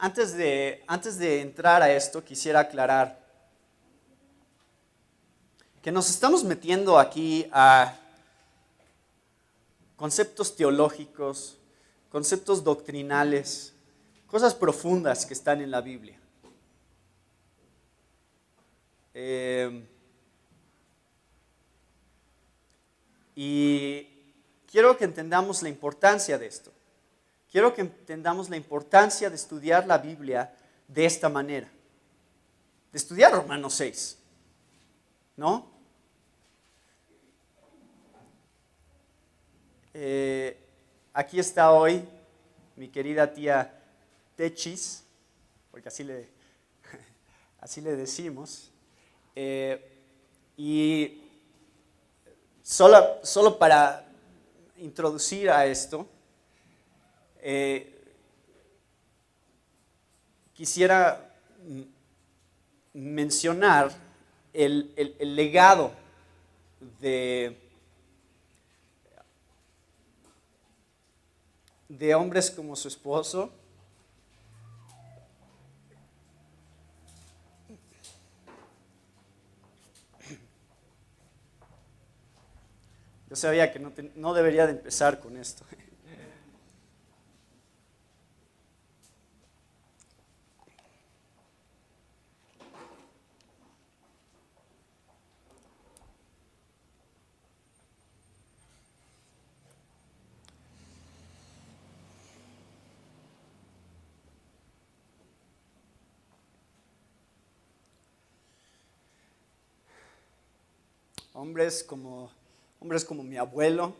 Antes de entrar a esto, quisiera aclarar que nos estamos metiendo aquí a conceptos teológicos, conceptos doctrinales, cosas profundas que están en la Biblia. Y quiero que entendamos la importancia de esto. Quiero que entendamos la importancia de estudiar la Biblia de esta manera. De estudiar Romanos 6. ¿No? Aquí está hoy mi querida tía Techis, porque así le decimos. Y solo para introducir a esto, quisiera mencionar el legado de hombres como su esposo. Yo sabía que no debería de empezar con esto. Hombres como mi abuelo.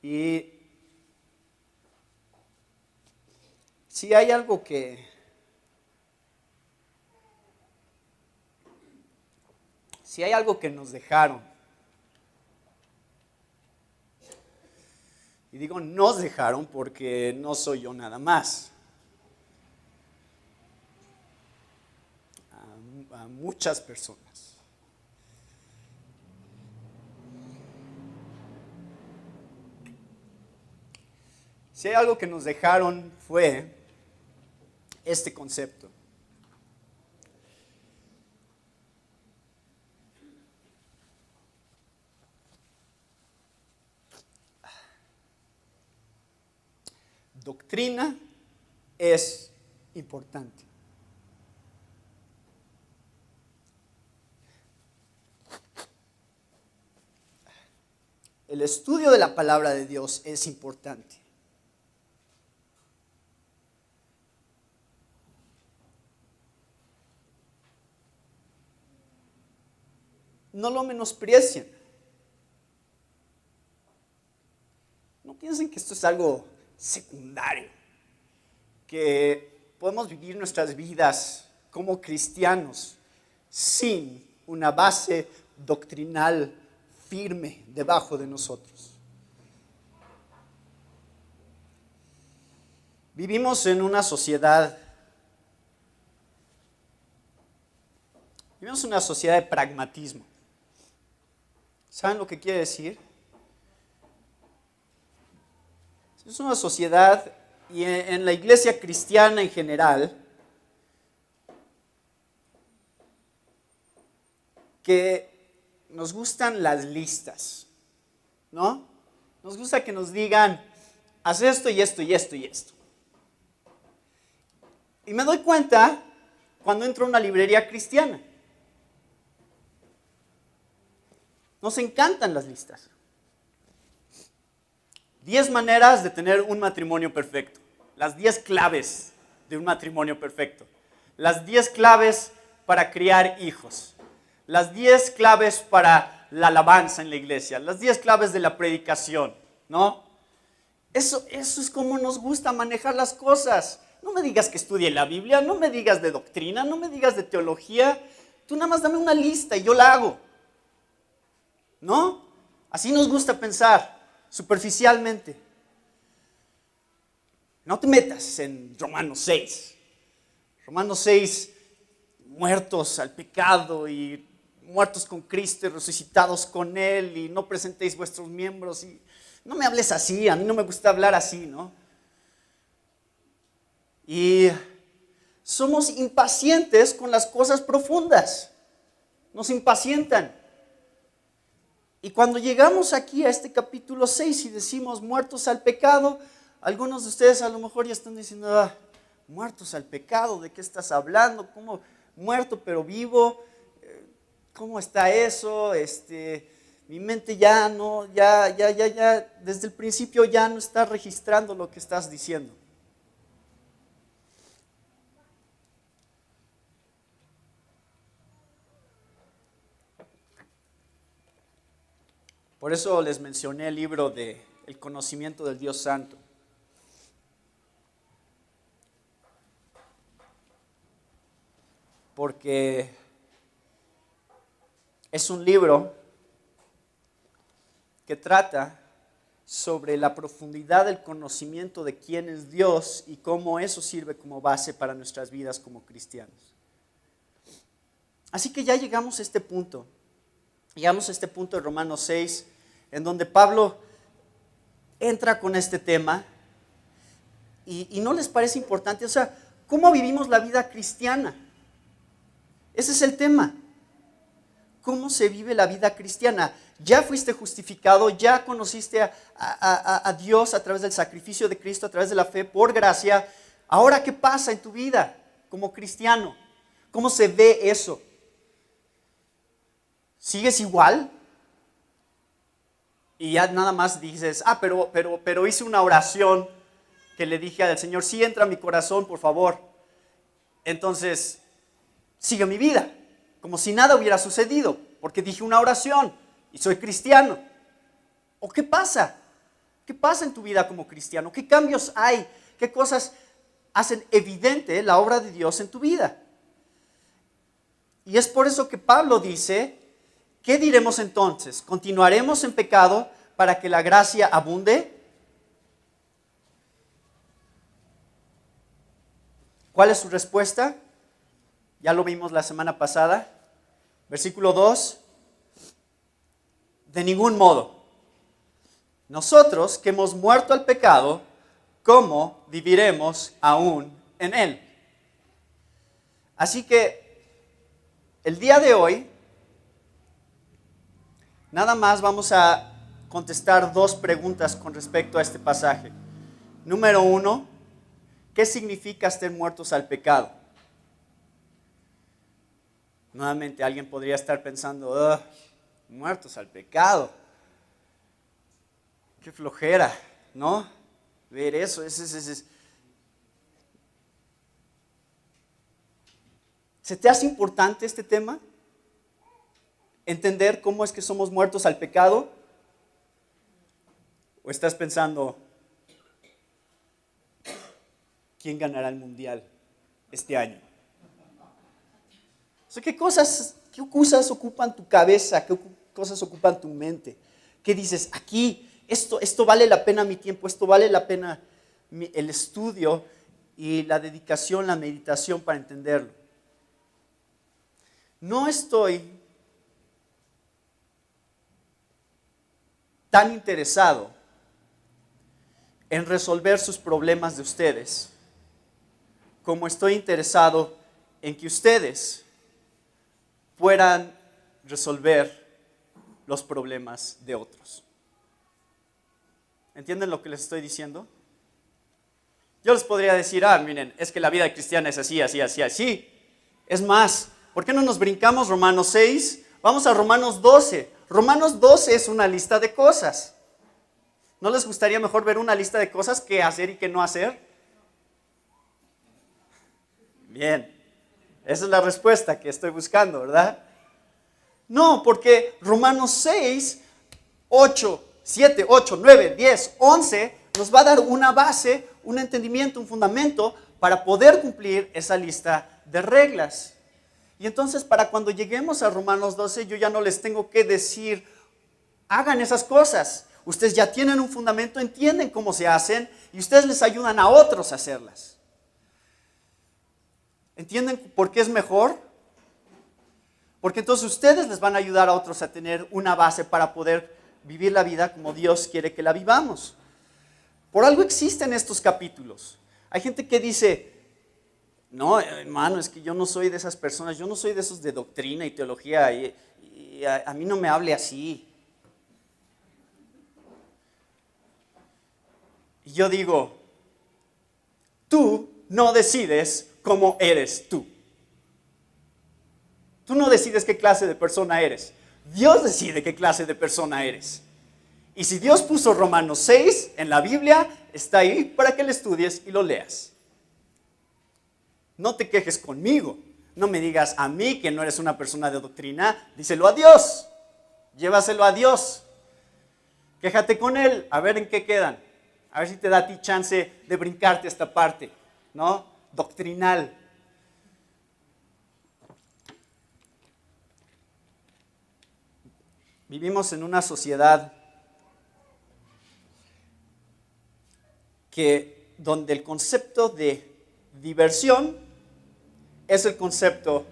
Y si hay algo que nos dejaron, y digo nos dejaron porque no soy yo nada más. A muchas personas. Si hay algo que nos dejaron fue este concepto. Doctrina es importante. El estudio de la palabra de Dios es importante. No lo menosprecien. No piensen que esto es algo secundario, que podemos vivir nuestras vidas como cristianos sin una base doctrinal firme debajo de nosotros. Vivimos en una sociedad de pragmatismo. ¿Saben lo que quiere decir? Es una sociedad, y en la iglesia cristiana en general, que nos gustan las listas, ¿no? Nos gusta que nos digan, haz esto y esto y esto y esto. Y me doy cuenta cuando entro a una librería cristiana. Nos encantan las listas. 10 maneras de tener un matrimonio perfecto. Las 10 claves de un matrimonio perfecto. Las 10 claves para criar hijos. Las 10 claves para la alabanza en la iglesia. Las 10 claves de la predicación, ¿no? Eso es como nos gusta manejar las cosas. No me digas que estudie la Biblia, no me digas de doctrina, no me digas de teología. Tú nada más dame una lista y yo la hago. ¿No? Así nos gusta pensar. Superficialmente. No te metas en Romanos 6. Romanos 6 muertos al pecado y muertos con Cristo y resucitados con Él y no presentéis vuestros miembros y no me hables así, a mí no me gusta hablar así, ¿no? Y somos impacientes con las cosas profundas, nos impacientan. Y cuando llegamos aquí a este capítulo 6 y decimos muertos al pecado, algunos de ustedes a lo mejor ya están diciendo, muertos al pecado, ¿de qué estás hablando? ¿Cómo muerto pero vivo? ¿Cómo está eso? Mi mente ya no, ya, desde el principio ya no está registrando lo que estás diciendo. Por eso les mencioné el libro de El conocimiento del Dios Santo. Porque es un libro que trata sobre la profundidad del conocimiento de quién es Dios y cómo eso sirve como base para nuestras vidas como cristianos. Así que ya llegamos a este punto. Llegamos a este punto de Romanos 6, en donde Pablo entra con este tema y no les parece importante, o sea, ¿cómo vivimos la vida cristiana? Ese es el tema. ¿Cómo se vive la vida cristiana? Ya fuiste justificado, ya conociste a Dios a través del sacrificio de Cristo, a través de la fe, por gracia. Ahora, ¿qué pasa en tu vida como cristiano? ¿Cómo se ve eso? ¿Sigues igual? Y ya nada más dices, pero hice una oración que le dije al Señor, sí entra a mi corazón, por favor. Entonces, sigue mi vida, como si nada hubiera sucedido, porque dije una oración y soy cristiano. ¿O qué pasa? ¿Qué pasa en tu vida como cristiano? ¿Qué cambios hay? ¿Qué cosas hacen evidente la obra de Dios en tu vida? Y es por eso que Pablo dice, ¿qué diremos entonces? ¿Continuaremos en pecado para que la gracia abunde? ¿Cuál es su respuesta? Ya lo vimos la semana pasada. Versículo 2. De ningún modo. Nosotros que hemos muerto al pecado, ¿cómo viviremos aún en él? Así que el día de hoy, nada más vamos a contestar dos preguntas con respecto a este pasaje. Número 1, ¿qué significa estar muertos al pecado? Nuevamente alguien podría estar pensando, muertos al pecado. Qué flojera, ¿no? Ver eso, ¿Se te hace importante este tema? ¿Entender cómo es que somos muertos al pecado? ¿O estás pensando, quién ganará el mundial este año? O sea, ¿qué cosas ocupan tu cabeza? ¿Qué cosas ocupan tu mente? ¿Qué dices? Aquí, esto vale la pena mi tiempo, esto vale la pena el estudio y la dedicación, la meditación para entenderlo. No estoy tan interesado en resolver sus problemas de ustedes como estoy interesado en que ustedes puedan resolver los problemas de otros. ¿Entienden lo que les estoy diciendo? Yo les podría decir, miren, es que la vida cristiana es así, así, así, así. Es más, ¿por qué no nos brincamos Romanos 6? Vamos a Romanos 12. Romanos 12 es una lista de cosas. ¿No les gustaría mejor ver una lista de cosas que hacer y que no hacer? Bien. Esa es la respuesta que estoy buscando, ¿verdad? No, porque Romanos 6, 8, 7, 8, 9, 10, 11 nos va a dar una base, un entendimiento, un fundamento para poder cumplir esa lista de reglas. Y entonces para cuando lleguemos a Romanos 12 yo ya no les tengo que decir, hagan esas cosas. Ustedes ya tienen un fundamento, entienden cómo se hacen y ustedes les ayudan a otros a hacerlas. ¿Entienden por qué es mejor? Porque entonces ustedes les van a ayudar a otros a tener una base para poder vivir la vida como Dios quiere que la vivamos. Por algo existen estos capítulos. Hay gente que dice, no, hermano, es que yo no soy de esas personas, yo no soy de esos de doctrina y teología, y a mí no me hable así. Y yo digo, tú no decides cómo eres tú. Tú no decides qué clase de persona eres. Dios decide qué clase de persona eres. Y si Dios puso Romanos 6 en la Biblia, está ahí para que lo estudies y lo leas. No te quejes conmigo. No me digas a mí que no eres una persona de doctrina. Díselo a Dios. Llévaselo a Dios. Quéjate con Él, a ver en qué quedan. A ver si te da a ti chance de brincarte esta parte, ¿no? Doctrinal. Vivimos en una sociedad donde el concepto de diversión es el concepto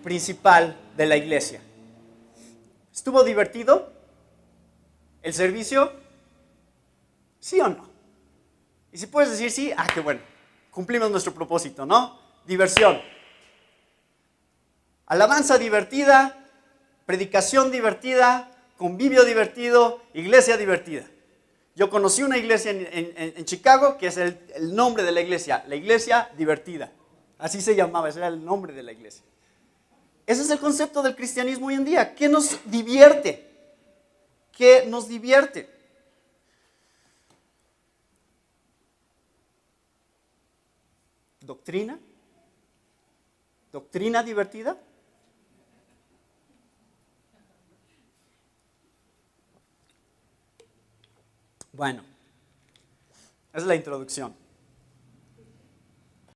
principal de la iglesia. ¿Estuvo divertido el servicio? ¿Sí o no? Y si puedes decir sí, qué bueno, cumplimos nuestro propósito, ¿no? Diversión. Alabanza divertida, predicación divertida, convivio divertido, iglesia divertida. Yo conocí una iglesia en Chicago que es el nombre de la iglesia divertida. Así se llamaba, ese era el nombre de la iglesia. Ese es el concepto del cristianismo hoy en día. ¿Qué nos divierte? ¿Qué nos divierte? ¿Doctrina? ¿Doctrina divertida? Bueno, esa es la introducción.